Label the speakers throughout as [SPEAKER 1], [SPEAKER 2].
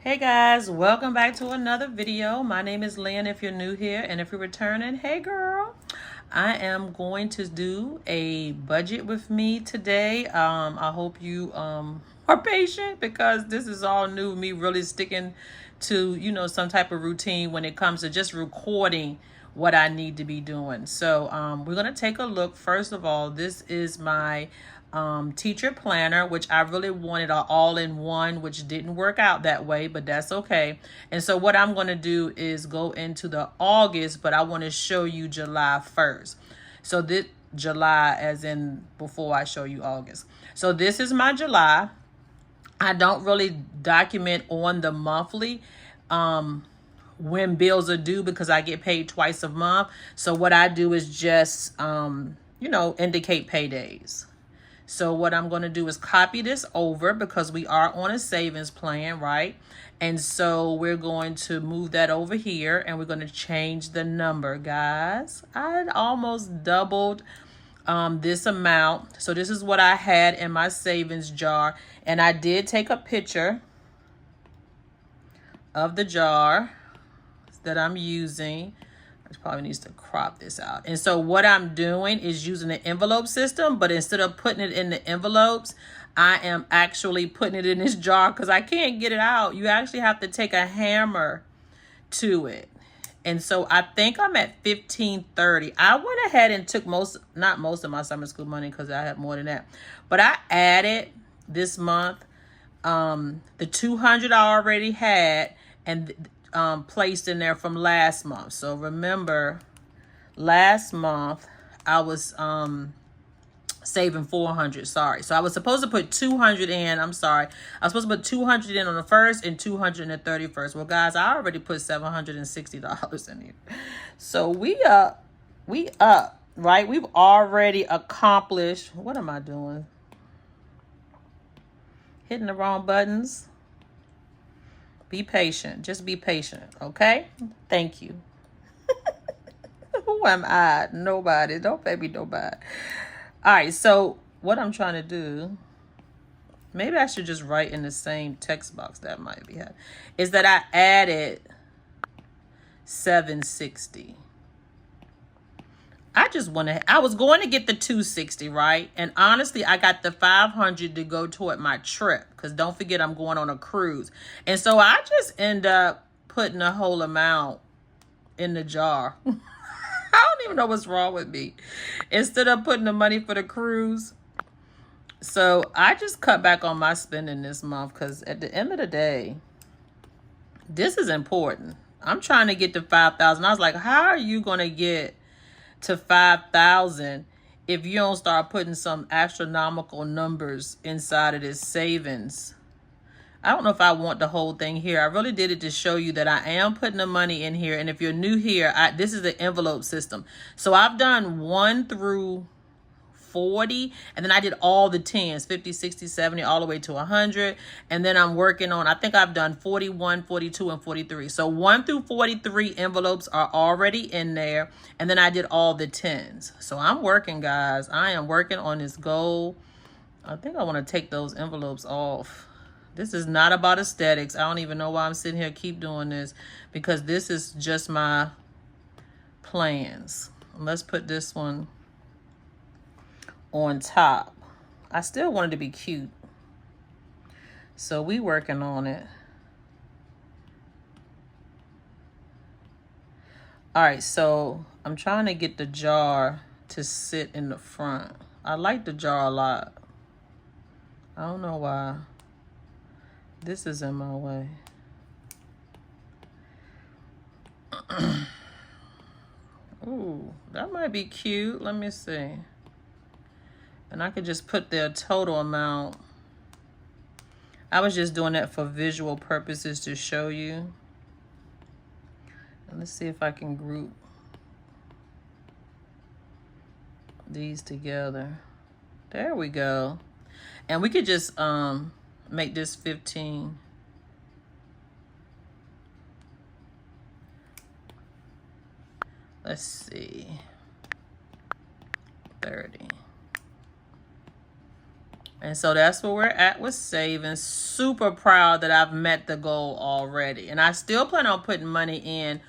[SPEAKER 1] Hey guys, welcome back to another video. My name is Lynn if you're new here, and if you're returning, hey girl. I am going to do a budget with me today. I hope you are patient because this is all new, me really sticking to, some type of routine when it comes to just recording what I need to be doing. So we're going to take a look. First of all, this is my teacher planner, which I really wanted an all-in-one, which didn't work out that way, but that's okay. And so what I'm going to do is go into the August, but I want to show you July 1st. So this July as in before I show you August. So this is my July. I don't really document on the monthly when bills are due because I get paid twice a month. So what I do is just indicate paydays. So what I'm going to do is copy this over because we are on a savings plan, right? And so we're going to move that over here and we're going to change the number, guys. I almost doubled this amount. So this is what I had in my savings jar. And I did take a picture of the jar that I'm using. I probably needs to crop this out. And so what I'm doing is using the envelope system, but instead of putting it in the envelopes, I am actually putting it in this jar because I can't get it out. You actually have to take a hammer to it. And so I think I'm at 1530. I went ahead and took not most of my summer school money because I had more than that. But I added this month the 200 I already had and placed in there from last month. So remember, last month I was saving 400. Sorry. So I was supposed to put 200 in. I'm sorry. I was supposed to put 200 in on the 1st and 200 in the 31st. Well, guys, I already put $760 in here. So we up, right? We've already accomplished. What am I doing? Hitting the wrong buttons. Be patient. Just be patient, okay? Thank you. Who am I? Nobody. Don't pay me nobody. All right, so what I'm trying to do, maybe I should just write in the same text box that might be had, is that I added 760. I was going to get the 260, right? And honestly, I got the 500 to go toward my trip because don't forget I'm going on a cruise. And so I just end up putting the whole amount in the jar. I don't even know what's wrong with me. Instead of putting the money for the cruise. So I just cut back on my spending this month because at the end of the day, this is important. I'm trying to get to 5,000. I was like, how are you going to get to 5,000 if you don't start putting some astronomical numbers inside of this savings? I don't know if I want the whole thing here. I really did it to show you that I am putting the money in here. And if you're new here, this is the envelope system. So I've done 1 through 40, and then I did all the 10s, 50, 60, 70, all the way to 100. And then I'm working on, I think I've done 41, 42, and 43. So 1 through 43 envelopes are already in there. And then I did all the 10s. So I'm working, guys. I am working on this goal. I think I want to take those envelopes off. This is not about aesthetics. I don't even know why I'm sitting here keep doing this because this is just my plans. Let's put this one on top. I still wanted to be cute. So we working on it. All right, so I'm trying to get the jar to sit in the front. I like the jar a lot. I don't know why. This is in my way. Ooh, that might be cute. Let me see. And I could just put their total amount. I was just doing that for visual purposes to show you. And let's see if I can group these together. There we go. And we could just make this 15. Let's see. 30. And so that's where we're at with savings. Super proud that I've met the goal already. And I still plan on putting money in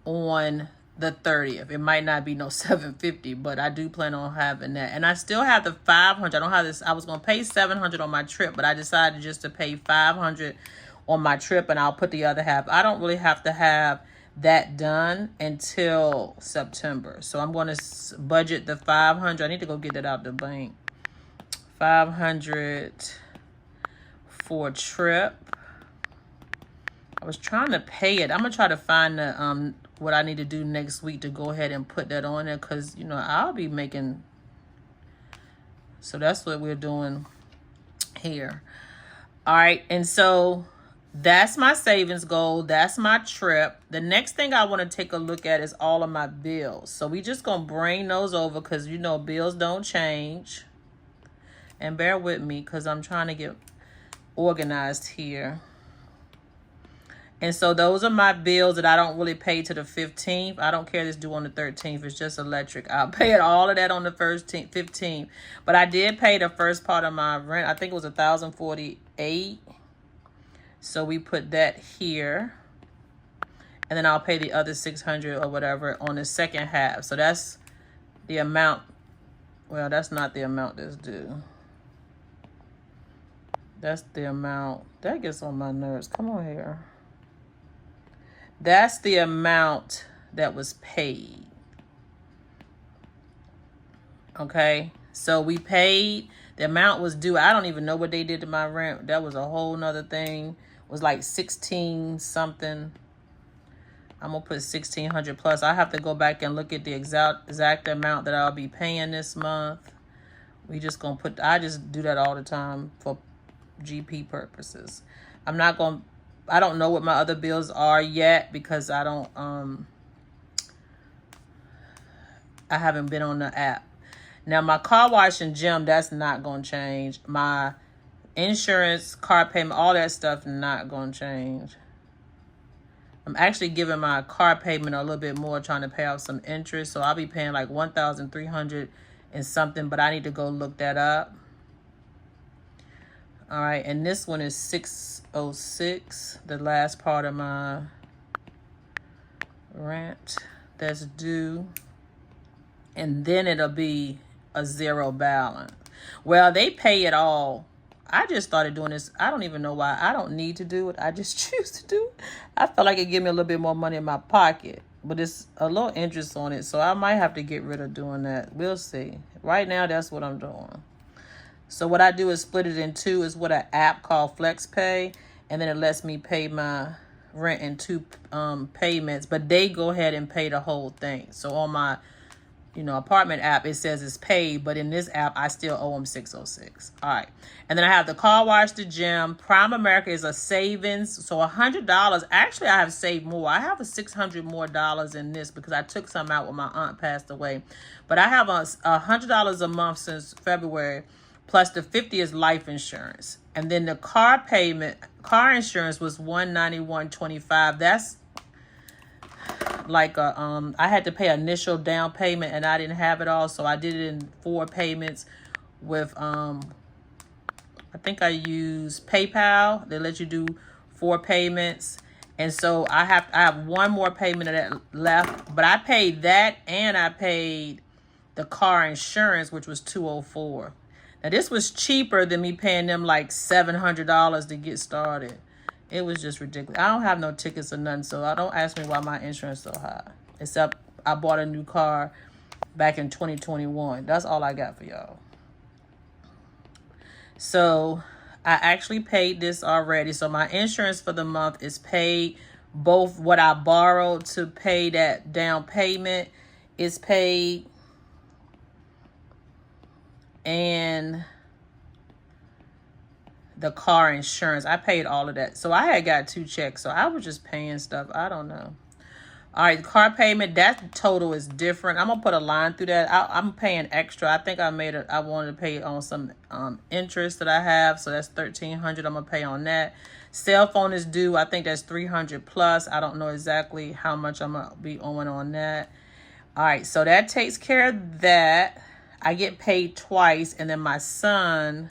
[SPEAKER 1] on the 30th. It might not be no 750, but I do plan on having that. And I still have the 500. I don't have this. I was going to pay 700 on my trip, but I decided just to pay 500 on my trip, and I'll put the other half. I don't really have to have that done until September. So I'm going to budget the 500. I need to go get that out the bank. 500 for a trip. I was trying to pay it. I'm gonna try to find the what I need to do next week to go ahead and put that on there, because you know I'll be making. So that's what we're doing here. All right, and so that's my savings goal. That's my trip. The next thing I want to take a look at is all of my bills. So we just gonna bring those over, because you know bills don't change. And bear with me, because I'm trying to get organized here. And so those are my bills that I don't really pay to the 15th. I don't care if it's due on the 13th. It's just electric. I'll pay it all of that on the 15th. But I did pay the first part of my rent. I think it was $1,048. So we put that here. And then I'll pay the other $600 or whatever on the second half. So that's the amount. Well, that's not the amount that's due. That's the amount. That gets on my nerves. Come on here. That's the amount that was paid. Okay. So we paid. The amount was due. I don't even know what they did to my rent. That was a whole nother thing. It was like 16 something. I'm going to put 1,600 plus. I have to go back and look at the exact amount that I'll be paying this month. We just going to put, I just do that all the time for GP purposes. I'm not going to, I don't know what my other bills are yet, because I don't, I haven't been on the app. Now my car wash and gym, that's not going to change. My insurance, car payment, all that stuff not going to change. I'm actually giving my car payment a little bit more, trying to pay off some interest. So I'll be paying like $1,300 and something, but I need to go look that up. All right, and this one is $606, the last part of my rent that's due. And then it'll be a zero balance. Well, they pay it all. I just started doing this. I don't even know why. I don't need to do it. I just choose to do it. I felt like it gave me a little bit more money in my pocket, but it's a little interest on it. So I might have to get rid of doing that. We'll see. Right now, that's what I'm doing. So what I do is split it in two. Is what an app called FlexPay, and then it lets me pay my rent in two payments. But they go ahead and pay the whole thing. So on my, apartment app, it says it's paid, but in this app, I still owe them $606. All right, and then I have the car wash, the gym. Prime America is a savings, so $100. Actually, I have saved more. I have $600 more in this because I took some out when my aunt passed away. But I have $100 a month since February. Plus the 50 is life insurance. And then the car insurance was $191.25. That's like I had to pay initial down payment, and I didn't have it all, so I did it in 4 payments with I think I use PayPal. They let you do 4 payments. And so I have one more payment of that left, but I paid that, and I paid the car insurance, which was $204. Now, this was cheaper than me paying them like $700 to get started. It was just ridiculous. I don't have no tickets or nothing, so don't ask me why my insurance is so high. Except I bought a new car back in 2021. That's all I got for y'all. So I actually paid this already. So my insurance for the month is paid. Both what I borrowed to pay that down payment is paid. And the car insurance, I paid all of that. So I had got 2 checks. So I was just paying stuff. I don't know. All right, car payment, that total is different. I'm going to put a line through that. I'm paying extra. I think I wanted to pay on some interest that I have. So that's $1,300. I'm going to pay on that. Cell phone is due. I think that's $300 plus. I don't know exactly how much I'm going to be owing on that. All right, so that takes care of that. I get paid twice, and then my son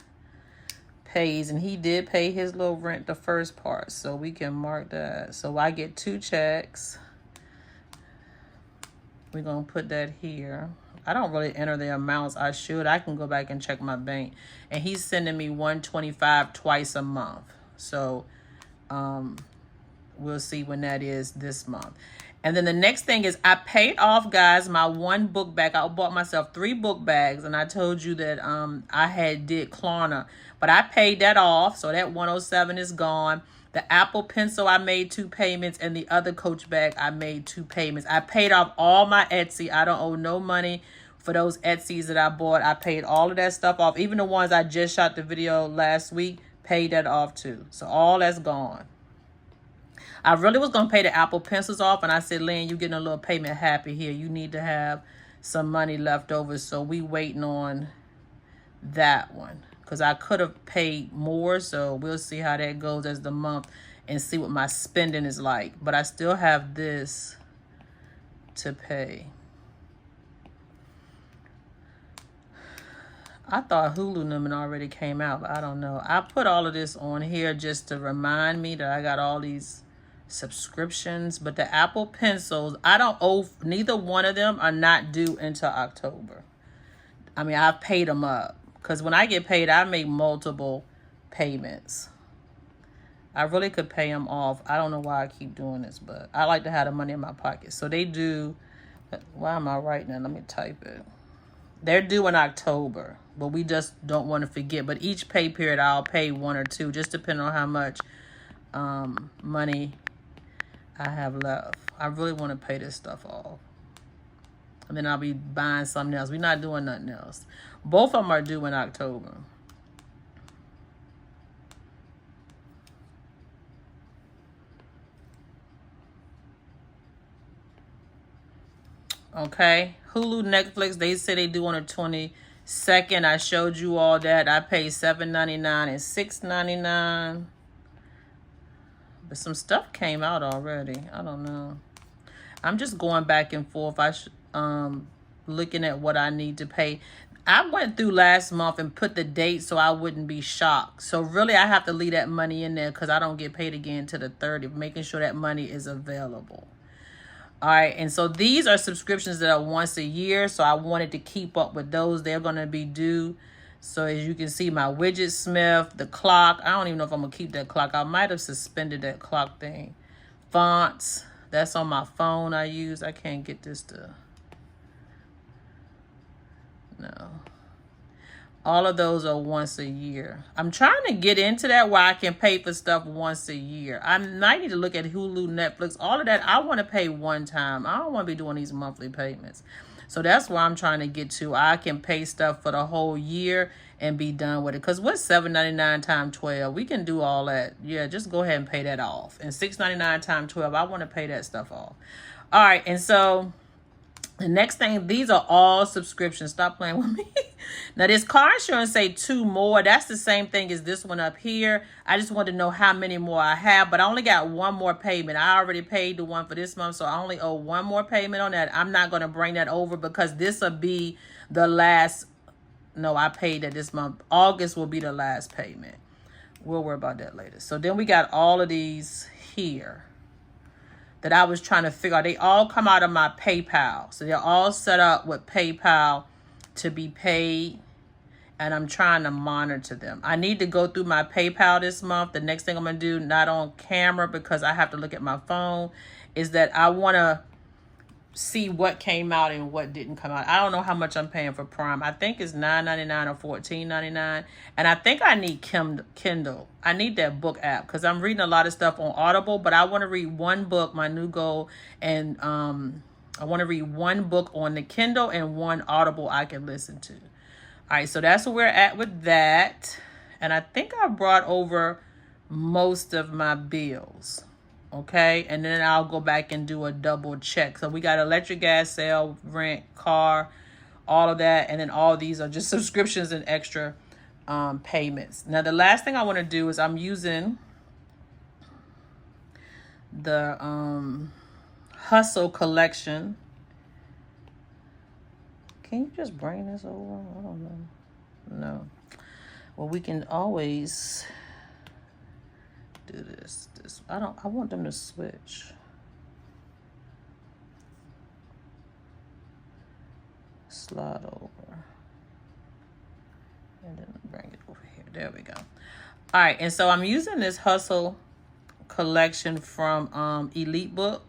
[SPEAKER 1] pays, and he did pay his little rent the first part, so we can mark that. So I get 2 checks. We're gonna put that here. I don't really enter the amounts. I should. I can go back and check my bank. And he's sending me $125 twice a month. So we'll see when that is this month. And then the next thing is I paid off, guys, my 1 book bag. I bought myself 3 book bags, and I told you that I did Klarna, but I paid that off, so that 107 is gone. The Apple Pencil, I made 2 payments, and the other Coach bag, I made 2 payments. I paid off all my Etsy. I don't owe no money for those Etsy's that I bought. I paid all of that stuff off. Even the ones I just shot the video last week, paid that off too. So all that's gone. I really was going to pay the Apple Pencils off, and I said, Lynn, you getting a little payment happy here. You need to have some money left over, so we waiting on that one. Because I could have paid more, so we'll see how that goes as the month and see what my spending is like. But I still have this to pay. I thought Hulu number already came out, but I don't know. I put all of this on here just to remind me that I got all these subscriptions. But the Apple Pencils, I don't owe, neither one of them are not due until October. I mean, I've paid them up. Because when I get paid, I make multiple payments. I really could pay them off. I don't know why I keep doing this, but I like to have the money in my pocket. So they do, why am I writing that? Let me type it. They're due in October, but we just don't want to forget. But each pay period, I'll pay 1 or 2, just depending on how much money I have left. I really want to pay this stuff off. And then I'll be buying something else. We're not doing nothing else. Both of them are due in October. Okay. Hulu, Netflix, they say they do on the 22nd. I showed you all that. I paid $7.99 and $6.99. But some stuff came out already. I don't know. I'm just going back and forth. Looking at what I need to pay. I went through last month and put the date so I wouldn't be shocked. So really, I have to leave that money in there because I don't get paid again till the 30th, making sure that money is available. All right, and so these are subscriptions that are once a year, so I wanted to keep up with those. They're going to be due. So as you can see, my Widget Smith, the clock. I don't even know if I'm going to keep that clock. I might have suspended that clock thing. Fonts, that's on my phone I use. I can't get this to... No. All of those are once a year. I'm trying to get into that where I can pay for stuff once a year. I might need to look at Hulu, Netflix, all of that. I want to pay one time. I don't want to be doing these monthly payments. So that's where I'm trying to get to. I can pay stuff for the whole year and be done with it. Because what's $7.99 times 12? We can do all that. Yeah, just go ahead and pay that off. And $6.99 times 12, I want to pay that stuff off. All right, and so... the next thing, these are all subscriptions. Stop playing with me. Now, this car insurance say 2 more. That's the same thing as this one up here. I just wanted to know how many more I have, but I only got 1 more payment. I already paid the one for this month, so I only owe 1 more payment on that. I'm not going to bring that over because this will be the last. No, I paid that this month. August will be the last payment. We'll worry about that later. So then we got all of these here that I was trying to figure out. They all come out of my PayPal. So they're all set up with PayPal to be paid. And I'm trying to monitor them. I need to go through my PayPal this month. The next thing I'm going to do, not on camera because I have to look at my phone, is that I want to see what came out and what didn't come out. I don't know how much I'm paying for Prime. I think it's $9.99 or $14.99. And I think I need Kindle. I need that book app because I'm reading a lot of stuff on Audible, but I want to read 1 book, my new goal, and I want to read 1 book on the Kindle and 1 Audible I can listen to. All right, so that's where we're at with that. And I think I brought over most of my bills. Okay, and then I'll go back and do a double check. So we got electric, gas, sale, rent, car, all of that. And then all these are just subscriptions and extra payments. Now, the last thing I want to do is I'm using the Hustle collection. Can you just bring this over? I don't know. No. Well, we can always do this. I want them to switch. Slide over. And then bring it over here. There we go. All right, and so I'm using this Hustle collection from Elite Book.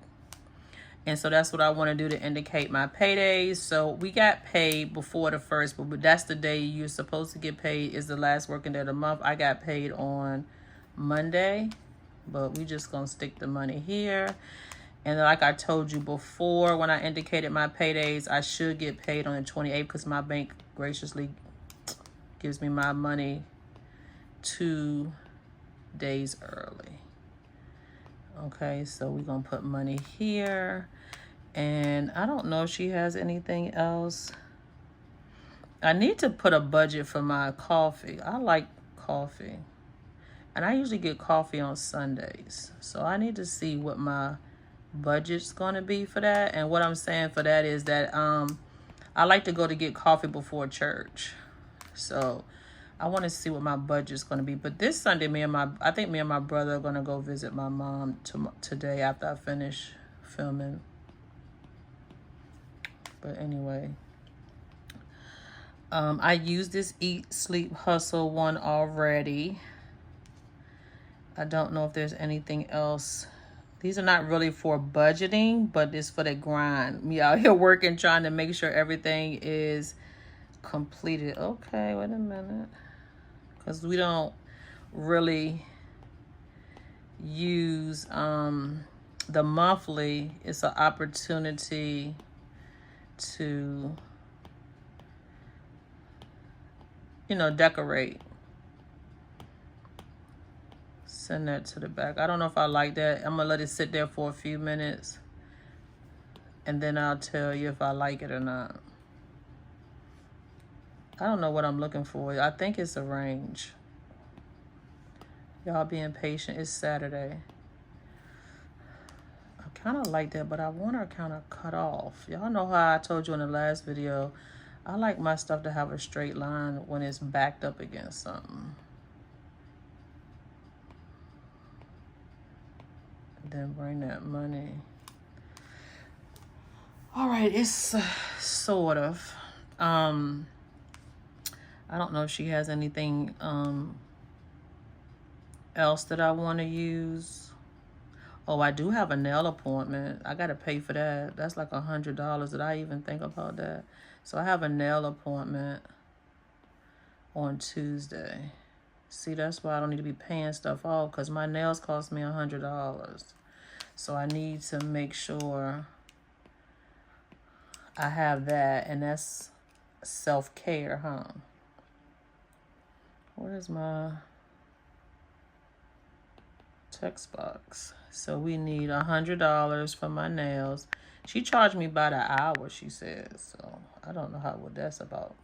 [SPEAKER 1] And so that's what I want to do to indicate my paydays. So we got paid before the first, but that's the day you're supposed to get paid, is the last working day of the month. I got paid on Monday, but we just going to stick the money here. And like I told you before, when I indicated my paydays, I should get paid on the 28th because my bank graciously gives me my money 2 days early. Okay, so we're going to put money here. And I don't know if she has anything else. I need to put a budget for my coffee. I like coffee. And I usually get coffee on Sundays. So I need to see what my budget's going to be for that. And what I'm saying for that is that I like to go to get coffee before church. So I want to see what my budget's going to be. But this Sunday, I think me and my brother are going to go visit my mom today after I finish filming. But anyway, I used this Eat, Sleep, Hustle one already. I don't know if there's anything else. These are not really for budgeting, but it's for the grind. Me out here working, trying to make sure everything is completed. Okay, wait a minute. Because we don't really use the monthly. It's an opportunity to, decorate. Send that to the back. I don't know if I like that. I'm gonna let it sit there for a few minutes and then I'll tell you if I like it or not. I don't know what I'm looking for. I think it's a range. Y'all being patient. It's Saturday. I kind of like that, but I want her kind of cut off. Y'all know how I told you in the last video, I like my stuff to have a straight line when it's backed up against something. Then bring that money. All right, it's sort of. I don't know if she has anything else that I want to use. Oh, I do have a nail appointment. I got to pay for that. That's like $100. Did I even think about that? So I have a nail appointment on Tuesday. See, that's why I don't need to be paying stuff off, because my nails cost me $100. So I need to make sure I have that, and that's self-care, huh? Where's my text box? So we need $100 for my nails. She charged me by the hour, she says. So I don't know what that's about.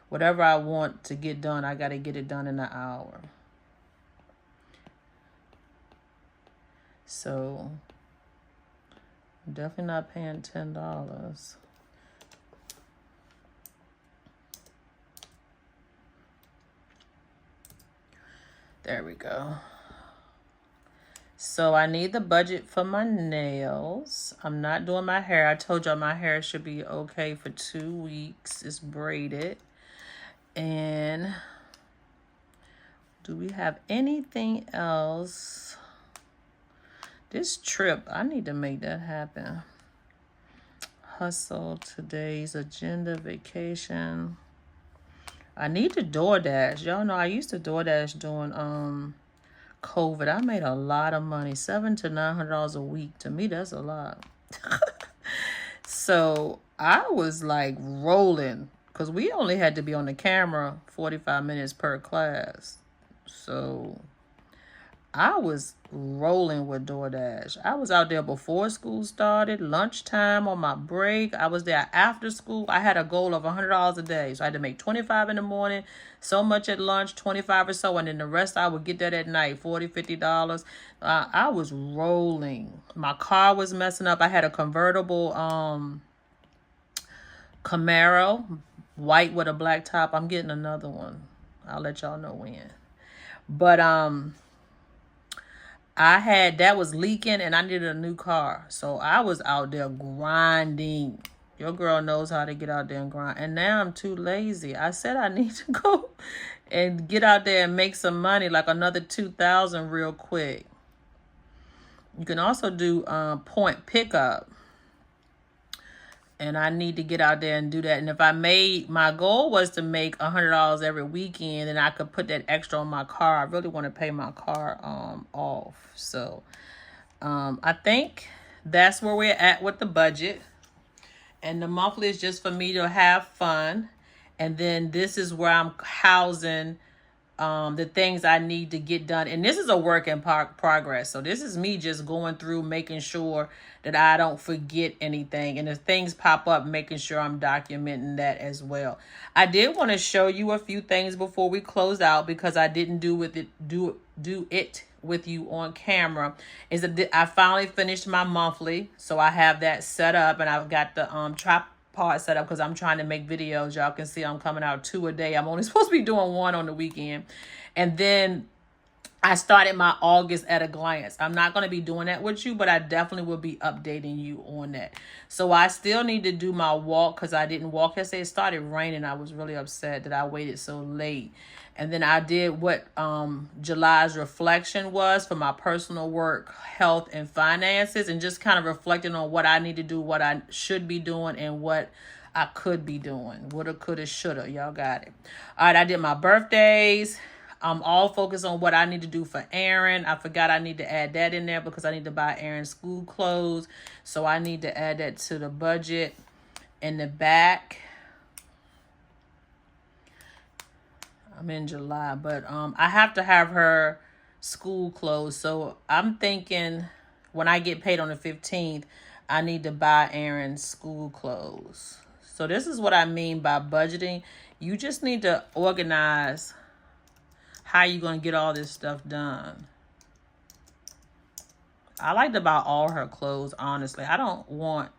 [SPEAKER 1] Whatever I want to get done, I got to get it done in an hour. So I'm definitely not paying $10. There we go. So I need the budget for my nails. I'm not doing my hair. I told y'all my hair should be okay for 2 weeks. It's braided. And do we have anything else? This trip, I need to make that happen. Hustle, today's agenda, vacation. I need to DoorDash. Y'all know I used to DoorDash during COVID. I made a lot of money, $700 to $900 a week. To me, that's a lot. So I was like rolling, because we only had to be on the camera 45 minutes per class. So I was rolling with DoorDash. I was out there before school started, lunchtime, on my break. I was there after school. I had a goal of $100 a day. So I had to make 25 in the morning, so much at lunch, 25 or so, and then the rest I would get that at night, $40, $50. I was rolling. My car was messing up. I had a convertible Camaro, white with a black top. I'm getting another one. I'll let y'all know when. But that was leaking and I needed a new car. So I was out there grinding. Your girl knows how to get out there and grind. And now I'm too lazy. I said I need to go and get out there and make some money, like another 2,000 real quick. You can also do point pickup. And I need to get out there and do that. And if my goal was to make $100 every weekend, and I could put that extra on my car. I really want to pay my car off. So I think that's where we're at with the budget. And the monthly is just for me to have fun. And then this is where I'm housing the things I need to get done. And this is a work in progress. So this is me just going through, making sure that I don't forget anything. And if things pop up, making sure I'm documenting that as well. I did want to show you a few things before we close out, because I didn't do it with you on camera. Is that I finally finished my monthly. So I have that set up, and I've got the tripod set up because I'm trying to make videos. Y'all can see I'm coming out 2 a day. I'm only supposed to be doing 1 on the weekend. And then I started my August at a glance. I'm not going to be doing that with you, but I definitely will be updating you on that. So I still need to do my walk because I didn't walk yesterday. It started raining. I was really upset that I waited so late. And then I did what July's reflection was for my personal work, health, and finances, and just kind of reflecting on what I need to do, what I should be doing, and what I could be doing. Woulda, coulda, shoulda. Y'all got it. All right, I did my birthdays. I'm all focused on what I need to do for Aaron. I forgot I need to add that in there because I need to buy Aaron's school clothes. So I need to add that to the budget. In the back, I'm in July, but I have to have her school clothes. So I'm thinking when I get paid on the 15th, I need to buy Aaron's school clothes. So this is what I mean by budgeting. You just need to organize how you going to get all this stuff done. I like to buy all her clothes, honestly. I don't want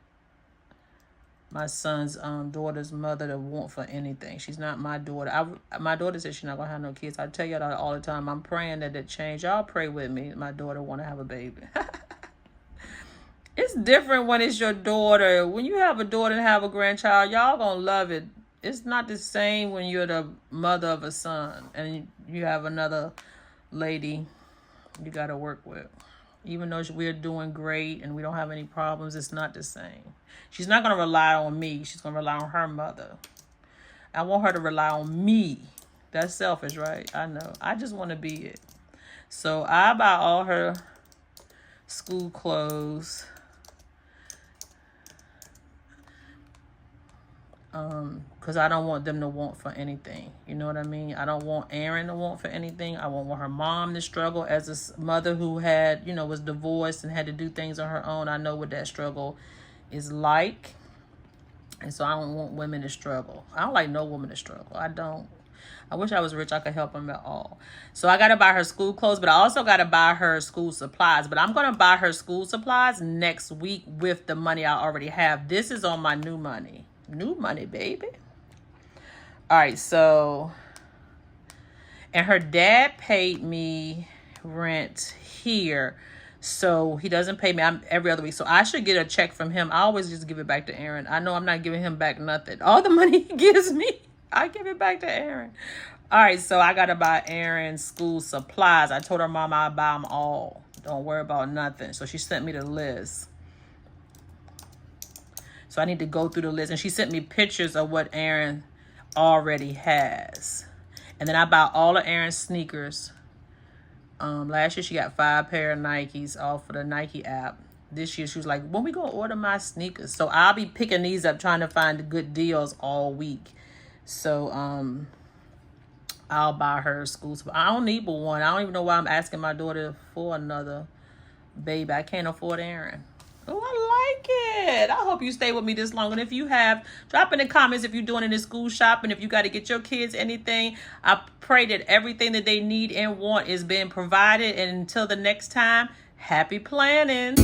[SPEAKER 1] my son's daughter's mother to want for anything. She's not my daughter. My daughter says she's not going to have no kids. I tell y'all that all the time. I'm praying that it change. Y'all pray with me. My daughter want to have a baby. It's different when it's your daughter. When you have a daughter and have a grandchild, y'all going to love it. It's not the same when you're the mother of a son and you have another lady you got to work with. Even though we're doing great and we don't have any problems, it's not the same. She's not going to rely on me. She's going to rely on her mother. I want her to rely on me. That's selfish, right? I know. I just want to be it. So I buy all her school clothes. Because I don't want them to want for anything. You know what I mean? I don't want Aaron to want for anything. I won't want her mom to struggle as a mother who had, was divorced and had to do things on her own. I know what that struggle is like. And so I don't want women to struggle. I don't like no woman to struggle. I don't. I wish I was rich. I could help them at all. So I got to buy her school clothes, but I also got to buy her school supplies. But I'm going to buy her school supplies next week with the money I already have. This is on my new money. New money, baby. All right, so, and her dad paid me rent here, so he doesn't pay me every other week. So I should get a check from him. I always just give it back to Aaron. I know I'm not giving him back nothing. All the money he gives me, I give it back to Aaron. All right, so I got to buy Aaron school supplies. I told her mom I'd buy them all. Don't worry about nothing. So she sent me the list. So I need to go through the list. And she sent me pictures of what Aaron already has. And then I buy all of Aaron's sneakers. Last year she got 5 pair of Nikes off of the Nike app. This year she was like, when we gonna order my sneakers? So I'll be picking these up, trying to find the good deals all week. So I'll buy her school supplies. I don't need but one. I don't even know why I'm asking my daughter for another baby. I can't afford Aaron. Oh, I like it. I hope you stay with me this long. And if you have, drop in the comments if you're doing any school shopping, if you got to get your kids anything. I pray that everything that they need and want is being provided. And until the next time, happy planning.